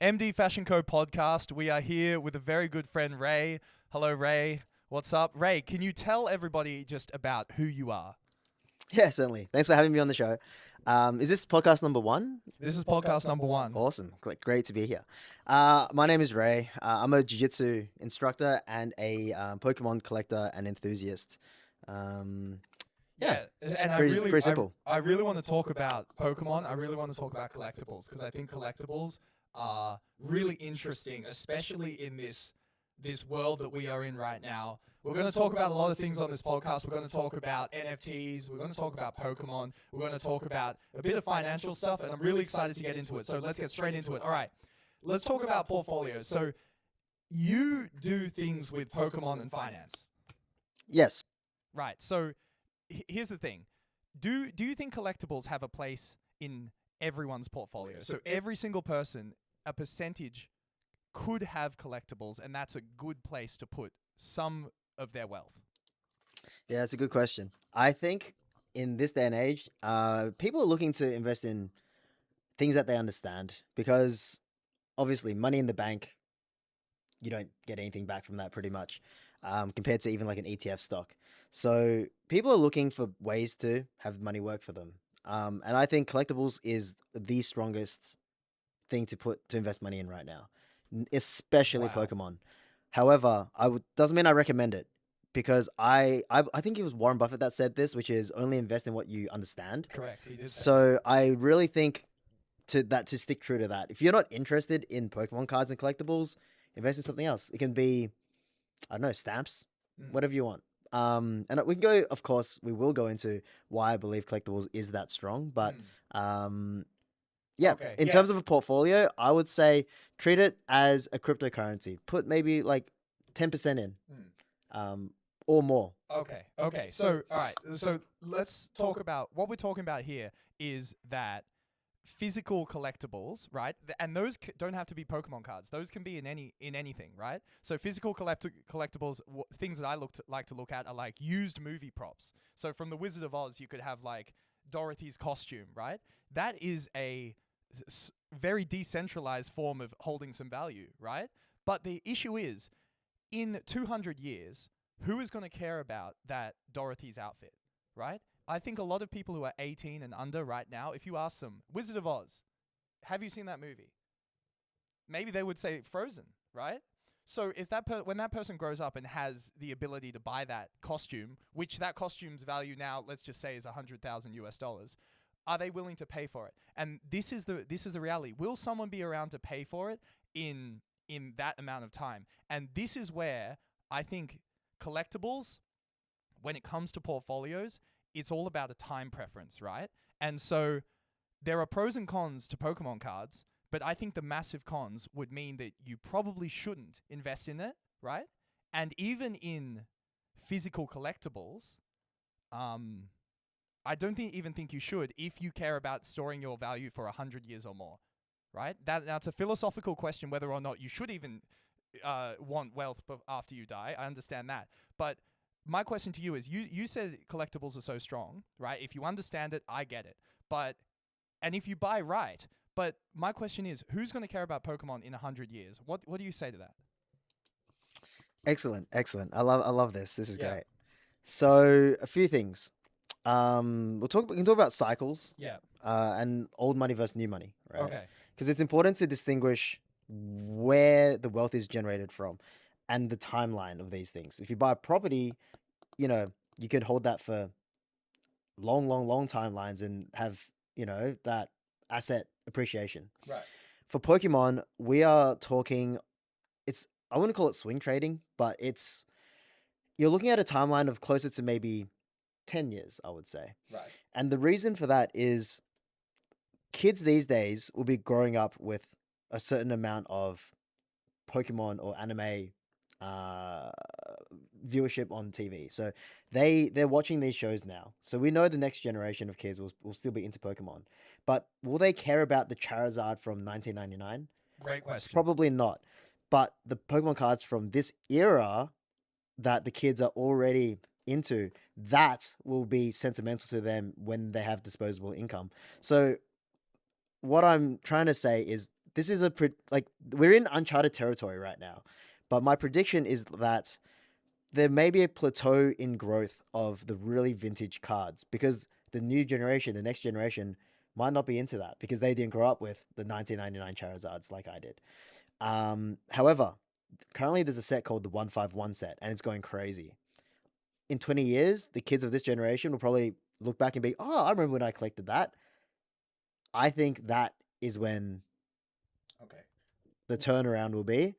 MDfashionco podcast. We are here with a very good friend, Ray. Hello, Ray. What's up? Ray, can you tell everybody just about who you are? Yeah, certainly. Thanks for having me on the show. Is this podcast number one? This is podcast number one. Awesome. Great to be here. My name is Ray. I'm a jiu-jitsu instructor and a Pokemon collector and enthusiast. Yeah, and pretty simple. I really want to talk about Pokemon. I really want to talk about collectibles because I think collectibles are really interesting, especially in this world that we are in right now. We're going to talk about a lot of things on this podcast. We're going to talk about NFTs. We're going to talk about Pokemon. We're going to talk about a bit of financial stuff, and I'm really excited to get into it. So let's get straight into it. All right, let's talk about portfolios. So you do things with Pokemon and finance. Yes. Right. So here's the thing. Do you think collectibles have a place in everyone's portfolio? So every single person, a percentage could have collectibles, and that's a good place to put some of their wealth. Yeah, that's a good question. I think in this day and age, people are looking to invest in things that they understand because obviously money in the bank, you don't get anything back from that pretty much, compared to even like an ETF stock. So people are looking for ways to have money work for them. And I think collectibles is the strongest thing to invest money in right now, especially Wow. Pokemon. However, doesn't mean I recommend it because I think it was Warren Buffett that said this, which is only invest in what you understand. Correct. He did say So I really think to stick true to that. If you're not interested in Pokemon cards and collectibles, invest in something else. It can be, I don't know, stamps, whatever you want. And we can go, of course, we will go into why I believe collectibles is that strong. But yeah, Okay, in terms of a portfolio, I would say treat it as a cryptocurrency. Put maybe like 10% in, or more. Okay. So, all right. So let's talk about what we're talking about here is that physical collectibles, right? And those don't have to be Pokemon cards. Those can be in anything, right? So physical collectibles, things that I like to look at are like used movie props. So from The Wizard of Oz, you could have like Dorothy's costume, right? That is a very decentralized form of holding some value, right? But the issue is, in 200 years, who is going to care about that Dorothy's outfit, right? I think a lot of people who are 18 and under right now, if you ask them, Wizard of Oz, have you seen that movie? Maybe they would say Frozen, right? So if when that person grows up and has the ability to buy that costume, which that costume's value now, let's just say, is $100,000 US, are they willing to pay for it? And this is the reality. Will someone be around to pay for it in that amount of time? And this is where I think collectibles, when it comes to portfolios, it's all about a time preference, right? And so there are pros and cons to Pokemon cards, but I think the massive cons would mean that you probably shouldn't invest in it, right? And even in physical collectibles, I don't even think you should if you care about storing your value for 100 years or more, right? That's a philosophical question whether or not you should even want wealth after you die. I understand that. But my question to you is, you said collectibles are so strong, right? If you understand it, I get it. And if you buy right, but my question is, who's going to care about Pokemon in 100 years? What do you say to that? Excellent. I love this. This is great. So a few things. We can talk about cycles. Yeah. And old money versus new money, right? Okay. Because it's important to distinguish where the wealth is generated from and the timeline of these things. If you buy a property, you could hold that for long timelines and have, that asset appreciation. Right. For Pokemon, we are talking, I wouldn't call it swing trading, but you're looking at a timeline of closer to maybe 10 years, I would say. Right. And the reason for that is kids these days will be growing up with a certain amount of Pokemon or anime viewership on TV. So they're watching these shows now. So we know the next generation of kids will still be into Pokemon. But will they care about the Charizard from 1999? Great question. Probably not. But the Pokemon cards from this era that the kids are already into, that will be sentimental to them when they have disposable income. So what I'm trying to say is this is like we're in uncharted territory right now. But my prediction is that there may be a plateau in growth of the really vintage cards because the new generation, the next generation, might not be into that because they didn't grow up with the 1999 Charizards like I did. However, currently there's a set called the 151 set, and it's going crazy. In 20 years, the kids of this generation will probably look back and be, oh, I remember when I collected that. I think that is when Okay. the turnaround will be,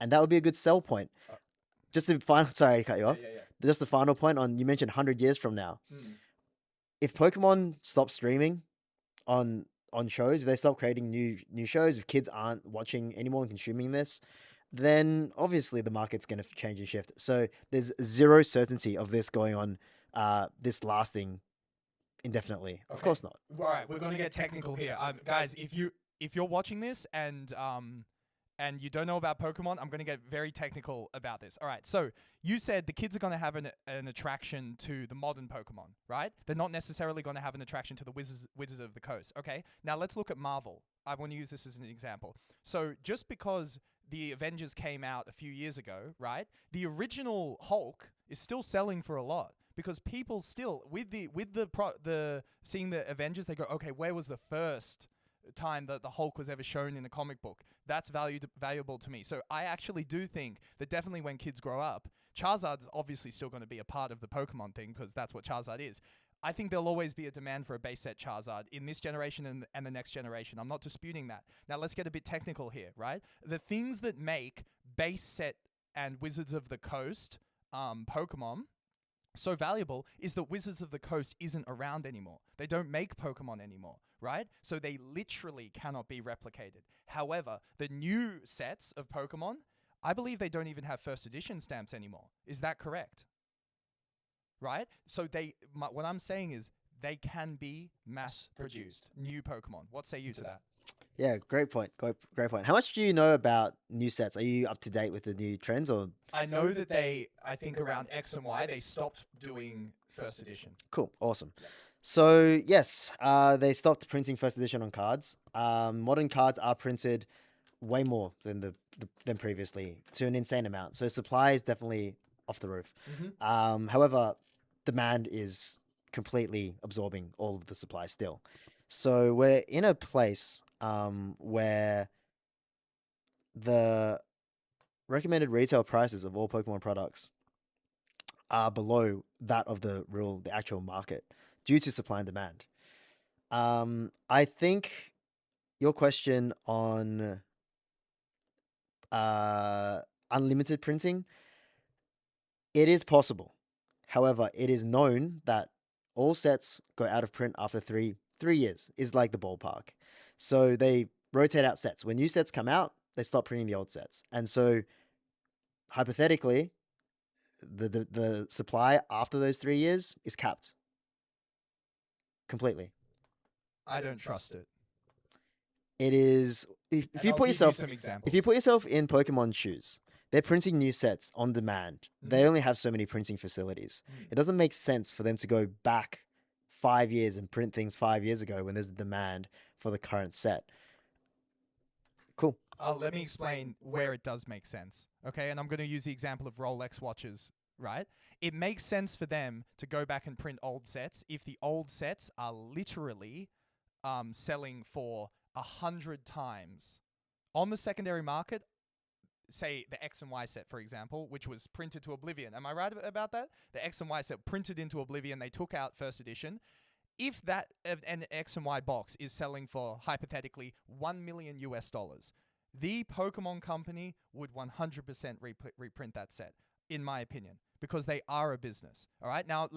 and that would be a good sell point. Just the final, sorry to cut you off. Yeah. Just the final point on, you mentioned 100 years from now. If Pokemon stop streaming on shows, if they stop creating new shows, if kids aren't watching anymore and consuming this, then obviously the market's going to change and shift. So there's zero certainty of this going on, this lasting indefinitely. Of Okay. course not. All right, we're gonna get technical here, guys. If you're watching this and you don't know about Pokemon, I'm gonna get very technical about this. All right, so you said the kids are gonna have an attraction to the modern Pokemon, right? They're not necessarily gonna have an attraction to the Wizards of the Coast. Okay, now let's look at Marvel. I want to use this as an example. So just because the Avengers came out a few years ago, right? The original Hulk is still selling for a lot because people still with the seeing the Avengers, they go, okay, where was the first time that the Hulk was ever shown in a comic book? That's valuable to me. So I actually do think that definitely when kids grow up, Charizard's obviously still going to be a part of the Pokemon thing because that's what Charizard is. I think there'll always be a demand for a base set Charizard in this generation and the next generation. I'm not disputing that. Now let's get a bit technical here, right? The things that make base set and Wizards of the Coast Pokemon so valuable is that Wizards of the Coast isn't around anymore. They don't make Pokemon anymore, right? So they literally cannot be replicated. However, the new sets of Pokemon, I believe they don't even have first edition stamps anymore. Is that correct? Right? So what I'm saying is they can be mass produced, new Pokemon. What say you to that? Yeah, great point. Great point. How much do you know about new sets? Are you up to date with the new trends, or? I know that I think around X and Y, they stopped doing first edition. Cool, awesome. Yeah. So yes, they stopped printing first edition on cards. Modern cards are printed way more than than previously, to an insane amount. So supply is definitely off the roof. However, demand is completely absorbing all of the supply still. So we're in a place where the recommended retail prices of all Pokemon products are below that of the actual market due to supply and demand. I think your question on unlimited printing, it is possible. However, it is known that all sets go out of print after three years is like the ballpark. So they rotate out sets. When new sets come out, they stop printing the old sets. And so hypothetically, the supply after those 3 years is capped completely. I don't trust it. It is if you put yourself in Pokemon shoes, they're printing new sets on demand. They only have so many printing facilities. It doesn't make sense for them to go back 5 years and print things 5 years ago when there's a demand for the current set. Cool. Let me explain where it does make sense. Okay, and I'm going to use the example of Rolex watches, right? It makes sense for them to go back and print old sets if the old sets are literally selling for 100 times on the secondary market. Say the X and Y set, for example, which was printed to oblivion. Am I right about that? The X and Y set printed into oblivion. They took out first edition. If that an X and Y box is selling for hypothetically $1 million US, the Pokemon company would 100% reprint that set, in my opinion, because they are a business. All right. Now,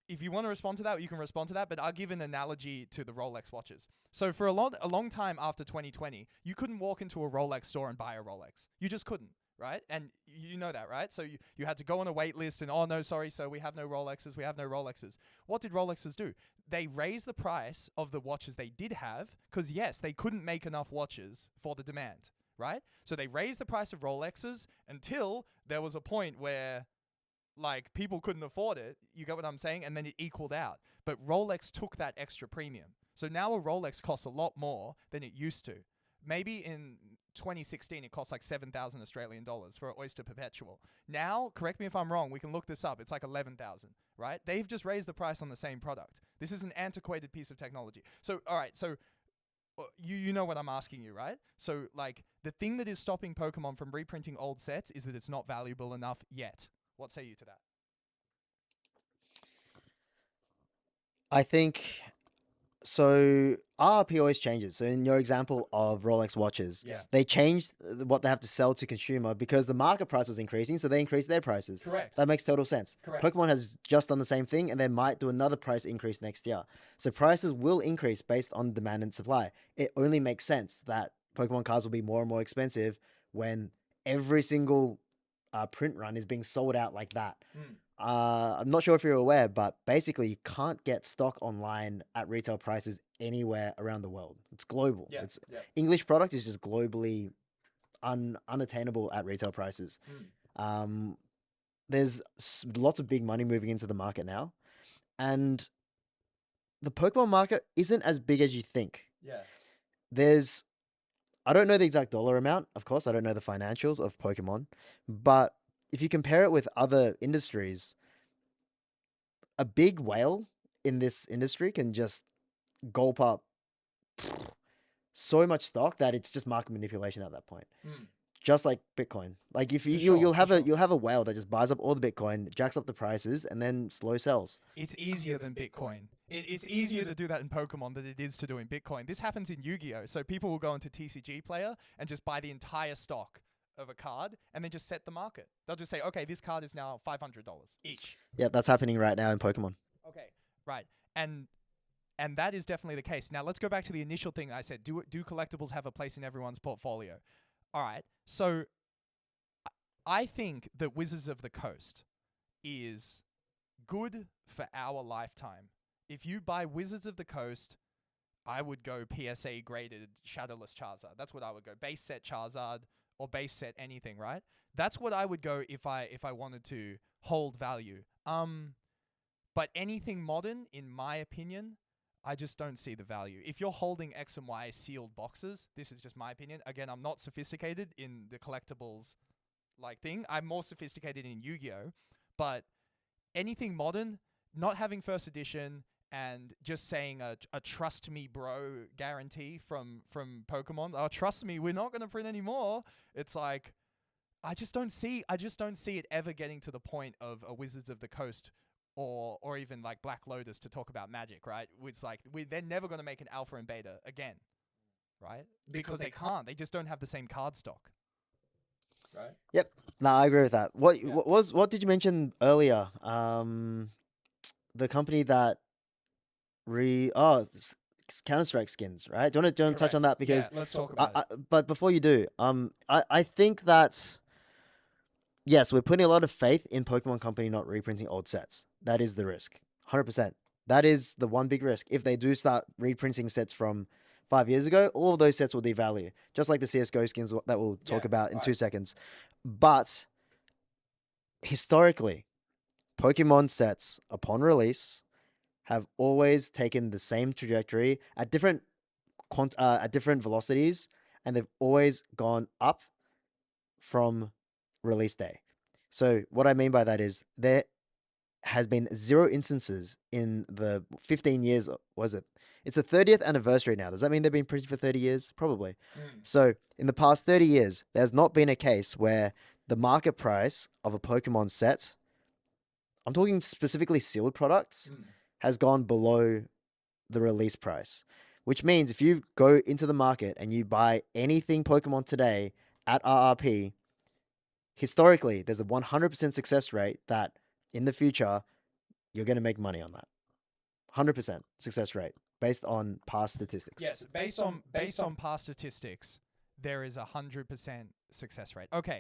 if you want to respond to that, you can respond to that. But I'll give an analogy to the Rolex watches. So for a long time after 2020, you couldn't walk into a Rolex store and buy a Rolex. You just couldn't, right? And you know that, right? So you had to go on a wait list and, oh, no, sorry, so we have no Rolexes. We have no Rolexes. What did Rolexes do? They raised the price of the watches they did have because, yes, they couldn't make enough watches for the demand, right? So they raised the price of Rolexes until there was a point where like people couldn't afford it. You get what I'm saying? And then it equaled out. But Rolex took that extra premium. So now a Rolex costs a lot more than it used to. maybe in 2016 it cost like 7,000 Australian dollars for an Oyster Perpetual. Now, correct me if I'm wrong, we can look this up. It's like 11,000, right? They've just raised the price on the same product. This is an antiquated piece of technology. So, all right, so you know what I'm asking you, right? So, like, the thing that is stopping Pokemon from reprinting old sets is that it's not valuable enough yet. What say you to that? I think so. RRP always changes. So in your example of Rolex watches, Yeah. they changed what they have to sell to consumer because the market price was increasing, so they increased their prices. Correct. That makes total sense. Correct. Pokemon has just done the same thing, and they might do another price increase next year. So prices will increase based on demand and supply. It only makes sense that Pokemon cards will be more and more expensive when every single print run is being sold out like that. I'm not sure if you're aware, but basically you can't get stock online at retail prices anywhere around the world. It's global. Yeah, It's yeah. English product is just globally unattainable at retail prices. There's lots of big money moving into the market now, and the Pokemon market isn't as big as you think. Yeah. There's I don't know the exact dollar amount, of course. I don't know the financials of Pokemon, but if you compare it with other industries, a big whale in this industry can just gulp up so much stock that it's just market manipulation at that point. Just like Bitcoin. Like if you, For sure, you'll have for a sure. you'll have a whale that just buys up all the Bitcoin, jacks up the prices, and then slow sells. It's easier than Bitcoin. It's easier to do that in Pokemon than it is to do in Bitcoin. This happens in Yu-Gi-Oh! So people will go into TCG Player and just buy the entire stock of a card and then just set the market. They'll just say, okay, this card is now $500 each. Yeah, that's happening right now in Pokemon. Okay, right. And that is definitely the case. Now let's go back to the initial thing I said. Do collectibles have a place in everyone's portfolio? All right. So I think that Wizards of the Coast is good for our lifetime. If you buy Wizards of the Coast, I would go PSA graded Shadowless Charizard. That's what I would go. Base set Charizard or base set anything, right? That's what I would go if I wanted to hold value. But anything modern, in my opinion, I just don't see the value. If you're holding X and Y sealed boxes, this is just my opinion. Again, I'm not sophisticated in the collectibles like thing. I'm more sophisticated in Yu-Gi-Oh! But anything modern, not having first edition and just saying a trust me bro guarantee from Pokemon. Oh, trust me, we're not going to print anymore. It's like I just don't see it ever getting to the point of a Wizards of the Coast or even like Black Lotus to talk about Magic, right? It's like they're never going to make an alpha and beta again, right? Because they can't. They just don't have the same card stock. Right? Yep. No, I agree with that. Yeah. What did you mention earlier? The company that Counter Strike skins, right? Do you want to touch on that? Because let's talk about it. but before you do, I think that yes, we're putting a lot of faith in Pokemon Company not reprinting old sets. That is the risk, 100%. That is the one big risk. If they do start reprinting sets from 5 years ago, all of those sets will devalue, just like the CS:GO skins that we'll talk about in 2 seconds. But historically, Pokemon sets upon release have always taken the same trajectory at different velocities, and they've always gone up from release day. So what I mean by that is there has been 0 instances in the 15 years. Was it? It's the 30th anniversary now. Does that mean they've been printed for 30 years? Probably. So in the past 30 years, there's not been a case where the market price of a Pokemon set, I'm talking specifically sealed products, has gone below the release price. Which means if you go into the market and you buy anything Pokemon today at RRP, historically, there's a 100% success rate that in the future, you're going to make money on that. 100% success rate based on past statistics. Yes, based on past statistics, there is 100% success rate. Okay,